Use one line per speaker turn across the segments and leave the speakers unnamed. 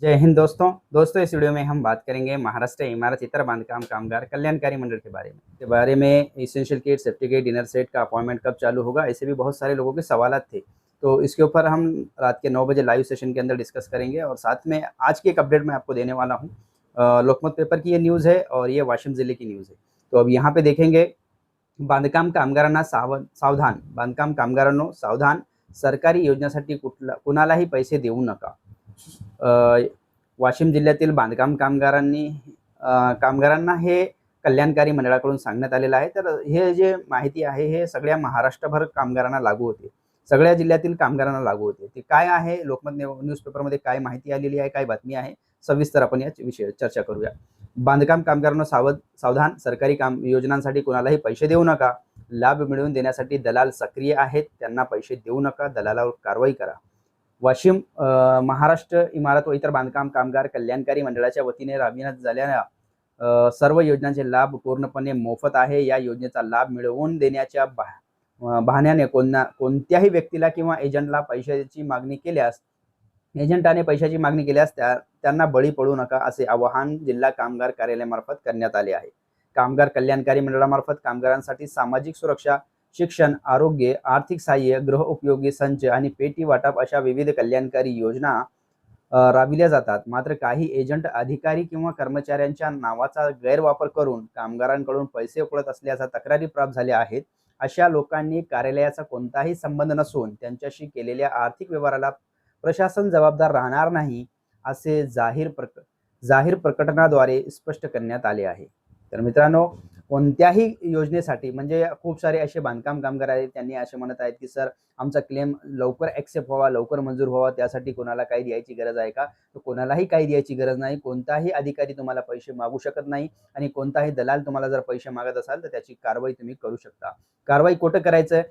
जय हिंद दोस्तों इस वीडियो में हम बात करेंगे महाराष्ट्र इमारत इतर बांधकाम कामगार कल्याणकारी मंडल के बारे में essential kit, safety kit, dinner set का अपॉइंटमेंट कब चालू होगा, ऐसे भी बहुत सारे लोगों के सवालात थे। तो इसके ऊपर हम रात के 9 बजे लाइव सेशन के अंदर डिस्कस करेंगे और साथ में आज की एक अपडेट मैं आपको देने वाला हूँ। लोकमत पेपर की ये न्यूज़ है और ये वाशिम ज़िले की न्यूज़ है। तो अब यहाँ पे देखेंगे, बांधकाम कामगारांना सावधान, बांधकाम कामगारांनो सावधान, सरकारी योजनेसाठी कुणालाही पैसे देऊ नका। वाशिम जिल्ह्यातील बांधकाम कामगारांना हे कल्याणकारी मंडळाकडून सांगण्यात आलेलं आहे। तर हे जे माहिती आहे हे सगळ्या महाराष्ट्रभर कामगारांना लागू होते, सगळ्या जिल्ह्यातील कामगारांना लागू होते। ते काय आहे, लोकमत न्यूजपेपरमध्ये काय माहिती आलेली आहे, काय बातमी आहे, सविस्तर आपण या विषयावर चर्चा करूया। बांधकाम कामगारांना सावधान, सरकारी काम योजनांसाठी कुणालाही पैसे देऊ नका। लाभ मिळवून देण्यासाठी दलाल सक्रिय आहेत, त्यांना पैसे देऊ नका, दलालावर कारवाई करा। वाशिम महाराष्ट्र इमारत व इतर बांधकाम कामगार कल्याणकारी मंडळाच्या वतीने राबविण्यात झालेल्या सर्व योजनांचे लाभ पूर्णपणे मोफत आहे। या योजनेचा लाभ मिळवून देण्याच्या बहाण्याने कोणत्याही व्यक्तीला किंवा एजंटाने पैशाची मागणी केल्यास त्यांना बळी पडू नका, असे आवाहन जिल्हा कामगार कार्यालयामार्फत करण्यात आले आहे। कामगार कल्याणकारी मंडळामार्फत कामगारांसाठी सामाजिक सुरक्षा, शिक्षण, आरोग्य, आर्थिक सहाय्य, गृहउपयोगी संच आणि पेटी वाटप अशा विविध कल्याणकारी योजना राबविल्या जातात। मात्र काही एजंट, अधिकारी किंवा कर्मचाऱ्यांच्या नावाचा गैरवापर करून कामगारांकडून पैसे उकळत असल्याच्या तक्रारी प्राप्त झाल्या आहेत। अशा लोकांनी कार्यालयाचा कोणताही संबंध नसून त्यांच्याशी केलेल्या आर्थिक व्यवहाराला प्रशासन जबाबदार राहणार नाही, असे जाहीर प्रकटनाद्वारे स्पष्ट करण्यात आले आहे। तर मित्रांनो, कोणत्याही योजनेसाठी म्हणजे खूप सारे असे बांधकाम कामगार आहेत, त्यांनी असे म्हणत आहेत की सर आमचा क्लेम लवकर ॲक्सेप्ट व्हावा, लवकर मंजूर व्हावा, त्यासाठी कोणाला काही द्यायची गरज आहे का? तर कोणालाही काही द्यायची गरज नाही। कोणताही अधिकारी तुम्हाला पैसे मागू शकत नाही आणि कोणताही दलाल तुम्हाला जर पैसे मागत असाल तर त्याची कारवाई तुम्ही करू शकता। कारवाई कुठं करायचं?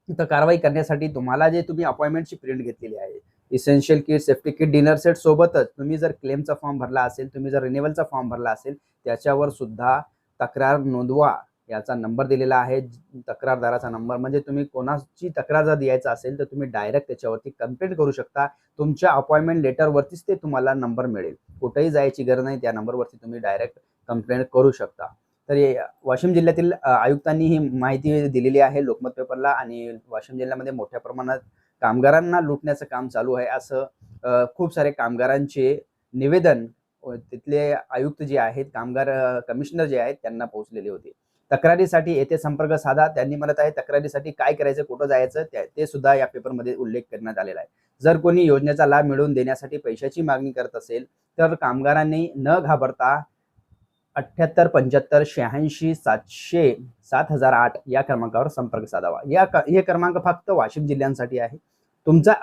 तर कारवाई करण्यासाठी तुम्हाला जे तुम्ही अपॉइंटमेंटची प्रिंट घेतलेली आहे, essential kit, safety kit, dinner set सोबतच तुम्ही जर क्लेमचा फॉर्म भरला असेल, तुम्ही जर रिन्युअलचा फॉर्म भरला असेल, त्याच्यावर सुद्धा तक्रार नोंदवा याचा नंबर दिलेला आहे। तक्रारदाराचा नंबर म्हणजे तुम्ही कोणाची तक्रार जर द्यायचा असेल तर तुम्ही डायरेक्ट त्याच्यावरती कंप्लेंट करू शकता। तुमच्या अपॉइंटमेंट लेटरवरतीच ते तुम्हाला नंबर मिळेल, कुठेही जायची गरज नाही, त्या नंबरवरती तुम्ही डायरेक्ट कंप्लेंट करू शकता। तर वाशिम जिल्ह्यातील आयुक्तांनी ही माहिती दिलेली आहे लोकमत पेपरला आणि वाशिम जिल्ह्यामध्ये मोठ्या प्रमाणात कामगारांना लुटण्याचं काम चालू आहे, असं खूप सारे कामगारांचे निवेदन तिथले आयुक्त जे आहेत, कामगार कमिशनर जे आहेत त्यांना पोहोचलेले होते। तक्रारीसाठी येथे संपर्क साधा, त्यांनी म्हणत आहे तक्रारीसाठी काय करायचं, कुठं जायचं ते सुद्धा या पेपरमध्ये उल्लेख करण्यात आलेला आहे। जर कोणी योजनेचा लाभ मिळवून देण्यासाठी पैशाची मागणी करत असेल तर कामगारांनी न घाबरता 78 75 86 700 7008 या क्रमांकावर संपर्क साधावा। हे क्रमांक फक्त वाशिम जिल्ह्यांसाठी आहे। तुमचा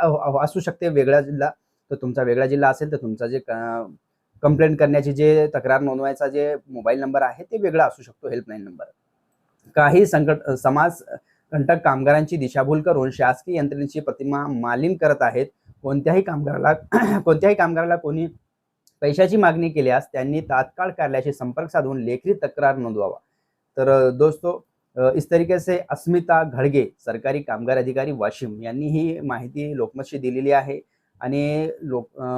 असू शकते वेगळा जिल्हा, तर तुमचा वेगळा जिल्हा असेल तर तुमचा जे कंप्लेंट करण्याची, जे तक्रार नोंदवायचा जे मोबाईल नंबर आहे ते वेगळा असू शकतो, हेल्पलाईन नंबर। काही समाज कंटक कामगारांची दिशाभूल करून शासकीय यंत्रणेची प्रतिमा मालिन करत आहेत। कोणत्याही कामगाराला कोणी पैशाची मागणी केल्यास त्यांनी तात्काळ कार्यालयाशी संपर्क साधून लेखी तक्रार नोंदवावा। तर दोस्तों, इस तरीके से अस्मिता घडगे, सरकारी कामगार अधिकारी वाशिम, यांनी ही माहिती लोकमतशी दिलेली आहे। आणि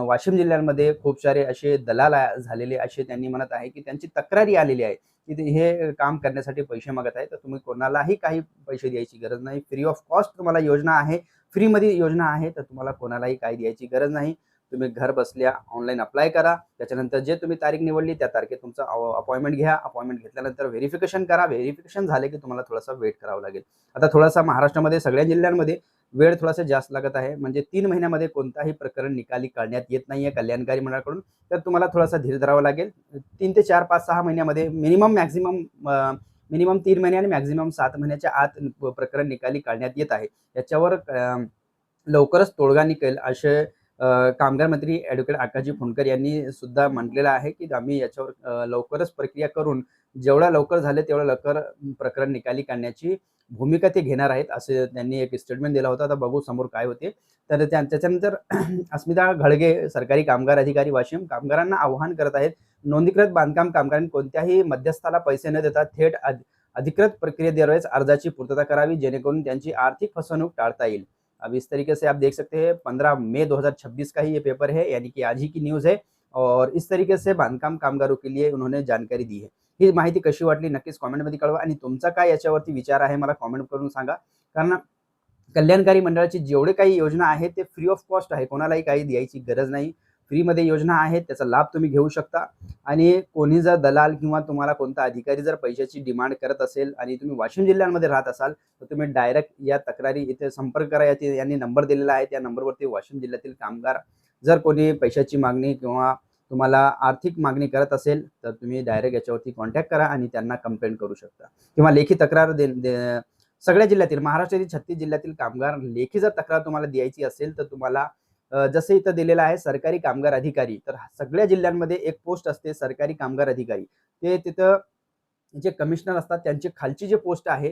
वाशिम जिल्ह्यामध्ये खूप सारे असे दलाल झालेले असे त्यांनी म्हणत आहे की त्यांची तक्रारी आलेली आहे की हे काम करण्यासाठी पैसे मागत आहे। तर तुम्ही कोणालाही काही पैसे द्यायची गरज नाही, फ्री ऑफ कॉस्ट तुम्हाला योजना आहे, फ्रीमध्ये योजना आहे, तर तुम्हाला कोणालाही काही द्यायची गरज नाही। तुम्ही घर बसल्या ऑनलाईन अप्लाय करा, त्याच्यानंतर जे तुम्ही तारीख निवडली त्या तारखेत तुमचा अपॉइंटमेंट घ्या, अपॉइंटमेंट घेतल्यानंतर व्हेरिफिकेशन करा, व्हेरिफिकेशन झाले की तुम्हाला थोडासा वेट करावं लागेल। आता थोडासा महाराष्ट्रामध्ये सगळ्या जिल्ह्यांमध्ये वेळ थोडासा जास्त लागत आहे, म्हणजे 3 महिन्यामध्ये कोणताही प्रकरण निकाली काढण्यात येत नाहीये कल्याणकारी मंडळाकडून, तर तुम्हाला थोडासा धीर धरावा लागेल। 3 ते 4 5 6 महिन्यामध्ये मिनिमम 3 महिने आणि मॅक्झिमम 7 महिन्याच्या आत प्रकरण निकाली काढण्यात येत आहे। याच्यावर लवकरच तोडगा निघेल असे कामगार मंत्री ॲडव्होकेट आकाजी फुंडकर यांनी सुद्धा म्हटलेलं आहे की आम्ही याच्यावर लवकरच प्रक्रिया करून जेवढा लवकर झाले तेवढा लवकर प्रकरण निकाली काढण्याची भूमिका ते घेणार आहेत, असे त्यांनी एक स्टेटमेंट दिला होता। आता बघू समोर काय होते। तर त्याच्यानंतर अस्मिता घडगे, सरकारी कामगार अधिकारी वाशिम, कामगारांना आवाहन करत आहेत, नोंदणीकृत बांधकाम कामगारांनी कोणत्याही मध्यस्थाला पैसे न देता थेट अधिकृत प्रक्रियेद्वारेच अर्जाची पूर्तता करावी, जेणेकरून त्यांची आर्थिक फसवणूक टाळता येईल। अब इस तरीके से आप देख सकते हैं 15 मे 2026 का ही ये पेपर है, यानी कि आज ही की न्यूज़ है और इस तरीके से बांधकाम कामगारों के लिए उन्होंने जानकारी दी है. ही माहिती कशी वाटली नक्कीच कॉमेंटमध्ये कळवा आणि तुमचा काय याच्यावरती विचार आहे मला कॉमेंट करून सांगा. कारण कल्याणकारी मंडळाची जेवढे काही योजना आहेत ते फ्री ऑफ कॉस्ट आहे. कोणालाही काही द्यायची गरज नाही. फ्रीमध्ये योजना आहेत, त्याचा लाभ तुम्ही घेऊ शकता आणि कोणी जर दलाल किंवा तुम्हाला कोणता अधिकारी जर पैशाची डिमांड करत असेल आणि तुम्ही वाशिम जिल्ह्यामध्ये राहत असाल, तर तुम्ही डायरेक्ट या तक्रारी इथे संपर्क करा. यांनी नंबर दिलेला आहे. त्या नंबरवरती वाशिम जिल्ह्यातील कामगार जर कोणी पैशाची मागणी किंवा तुम्हाला आर्थिक मागणी करत असेल, तर तुम्ही डायरेक्ट याच्यावरती कॉन्टॅक्ट करा आणि त्यांना कंप्लेंट करू शकता किंवा लेखी तक्रार सगळ्या जिल्ह्यातील महाराष्ट्रातील 36 जिल्ह्यातील कामगार लेखी जर तक्रार तुम्हाला द्यायची असेल तर तुम्हाला जसं इथं दिलेलं आहे सरकारी कामगार अधिकारी, तर सगळ्या जिल्ह्यांमध्ये एक पोस्ट असते सरकारी कामगार अधिकारी. ते तिथं जे कमिशनर असतात त्यांची खालची जी पोस्ट आहे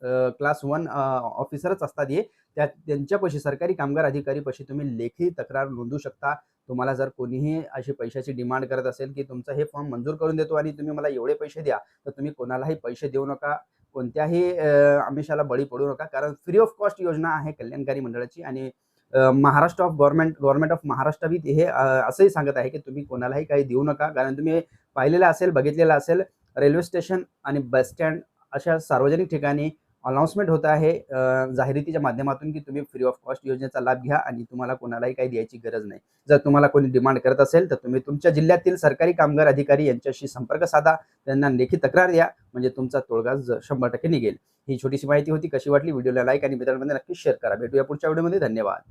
क्लास 1 ऑफिसरच असतात हे. त्यांच्यापाशी सरकारी कामगार अधिकारीपाशी तुम्ही लेखी तक्रार नोंदवू शकता. तुम्हाला जर कोणीही अशी पैशाची डिमांड करत असेल, की तुमचा हे फॉर्म मंजूर करून देतो आणि तुम्ही मला एवढे पैसे द्या, तर तुम्ही कोणालाही पैसे देऊ नका. कोणत्याही आमिषाला बळी पडू नका. कारण फ्री ऑफ कॉस्ट योजना आहे कल्याणकारी मंडळाची आणि Maharashtra of government of Maharashtra बी हे असंही सांगत आहे, की तुम्ही कोणालाही काही देऊ नका. कारण तुम्ही पाहिलेलं असेल, बघितलेलं असेल रेल्वे स्टेशन आणि बस स्टँड अशा सार्वजनिक ठिकाणी अनाउन्समेंट होत आहे जाहिरातीच्या माध्यमातून, की तुम्ही फ्री ऑफ कॉस्ट योजनेचा लाभ घ्या आणि तुम्हाला कोणालाही काही द्यायची गरज नाही. जर तुम्हाला कोणी डिमांड करत असेल, तर तुम्ही तुमच्या जिल्ह्यातील सरकारी कामगार अधिकारी यांच्याशी संपर्क साधा. त्यांना लेखी तक्रार द्या, म्हणजे तुमचा तोडगा 100% निघेल. ही छोटीशी माहिती होती. कशी वाटली? व्हिडिओला लाईक आणि मित्रांमध्ये नक्की शेअर करा. भेटूया पुढच्या व्हिडिओमध्ये. धन्यवाद.